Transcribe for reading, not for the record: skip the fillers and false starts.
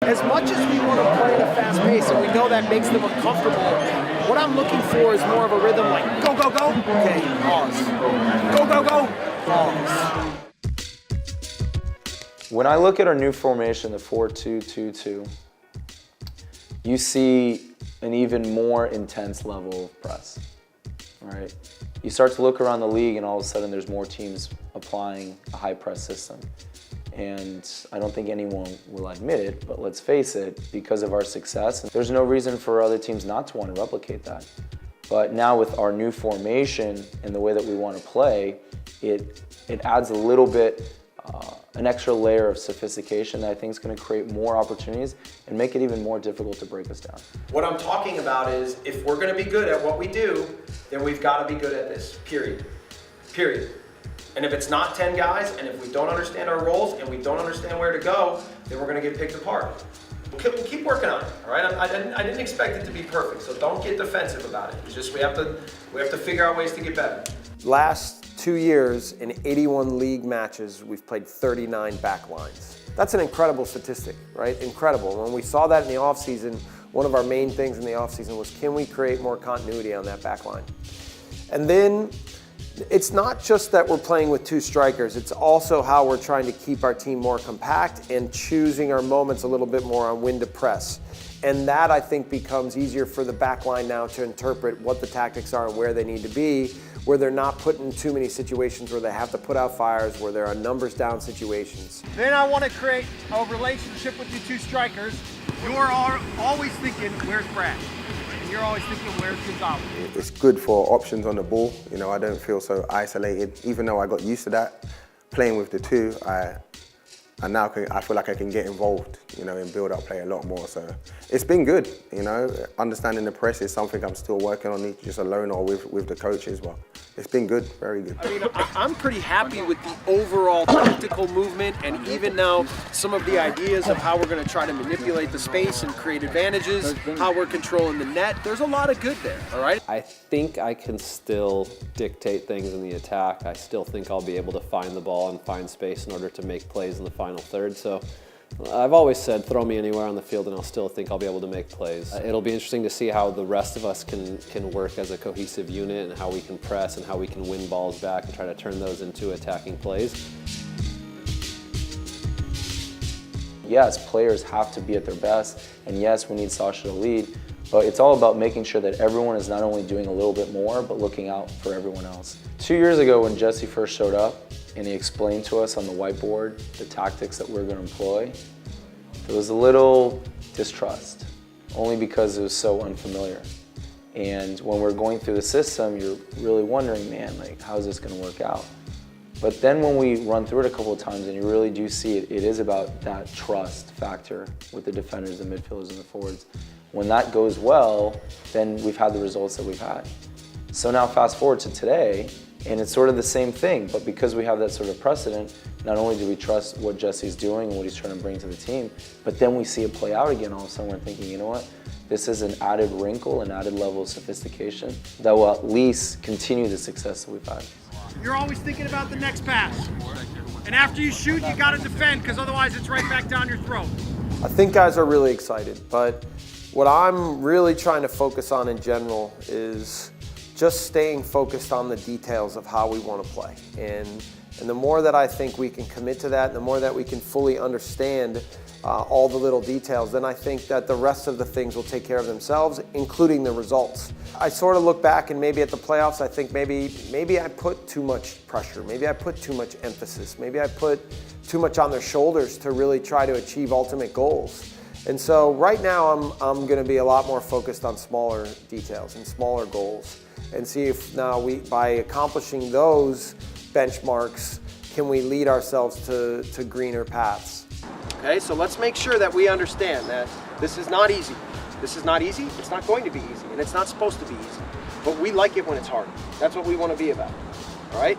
As much as we want to play at a fast pace, and we know that makes them uncomfortable, what I'm looking for is more of a rhythm like go, go, go, okay, pause. Go, go, go, pause. When I look at our new formation, the 4-2-2-2, you see an even more intense level of press, right? You start to look around the league and all of a sudden there's more teams applying a high press system. And I don't think anyone will admit it, but let's face it, because of our success, there's no reason for other teams not to want to replicate that. But now with our new formation and the way that we want to play, it adds a little bit, an extra layer of sophistication that I think is going to create more opportunities and make it even more difficult to break us down. What I'm talking about is if we're going to be good at what we do, then we've got to be good at this, period. Period. And if it's not 10 guys, and if we don't understand our roles and we don't understand where to go, then we're going to get picked apart. We'll keep working on it, all right? I didn't expect it to be perfect, so don't get defensive about it. It's just we have to figure out ways to get better. Last 2 years, in 81 league matches, we've played 39 back lines. That's an incredible statistic, right? Incredible. When we saw that in the offseason, one of our main things in the offseason was, can we create more continuity on that back line? And then it's not just that we're playing with two strikers, it's also how we're trying to keep our team more compact and choosing our moments a little bit more on when to press. And that, I think, becomes easier for the back line now to interpret what the tactics are and where they need to be, where they're not put in too many situations where they have to put out fires, where there are numbers down situations. Then I want to create a relationship with you two strikers. You're always thinking, where's Brad? And you're always thinking, where's Gonzalez? It's good for options on the ball. You know, I don't feel so isolated. Even though I got used to that, playing with the two, I feel like I can get involved, you know, in build-up play a lot more. So it's been good, you know. Understanding the press is something I'm still working on, just alone or with the coaches, but it's been good, very good. I mean, I'm pretty happy with the overall tactical movement and even now some of the ideas of how we're going to try to manipulate the space and create advantages, how we're controlling the net. There's a lot of good there, all right? I think I can still dictate things in the attack. I still think I'll be able to find the ball and find space in order to make plays in the final third. So I've always said, throw me anywhere on the field and I'll still think I'll be able to make plays. It'll be interesting to see how the rest of us can work as a cohesive unit and how we can press and how we can win balls back and try to turn those into attacking plays. Yes, players have to be at their best, and yes, we need Sasha to lead, but it's all about making sure that everyone is not only doing a little bit more, but looking out for everyone else. 2 years ago when Jesse first showed up, and he explained to us on the whiteboard the tactics that we're going to employ, there was a little distrust, only because it was so unfamiliar. And when we're going through the system, you're really wondering, man, like, how's this going to work out? But then when we run through it a couple of times and you really do see it, it is about that trust factor with the defenders, the midfielders, and the forwards. When that goes well, then we've had the results that we've had. So now fast forward to today, and it's sort of the same thing, but because we have that sort of precedent, not only do we trust what Jesse's doing and what he's trying to bring to the team, but then we see it play out again. All of a sudden we're thinking, you know what? This is an added wrinkle, an added level of sophistication that will at least continue the success that we've had. You're always thinking about the next pass. And after you shoot, you got to defend, because otherwise it's right back down your throat. I think guys are really excited, but what I'm really trying to focus on in general is just staying focused on the details of how we want to play. And the more that I think we can commit to that, and the more that we can fully understand all the little details, then I think that the rest of the things will take care of themselves, including the results. I sort of look back and maybe at the playoffs, I think maybe I put too much pressure, maybe I put too much emphasis, maybe I put too much on their shoulders to really try to achieve ultimate goals. And so right now I'm going to be a lot more focused on smaller details and smaller goals, and see if now by accomplishing those benchmarks, can we lead ourselves to greener paths. Okay, so let's make sure that we understand that this is not easy. This is not easy, it's not going to be easy, and it's not supposed to be easy. But we like it when it's hard. That's what we want to be about, all right?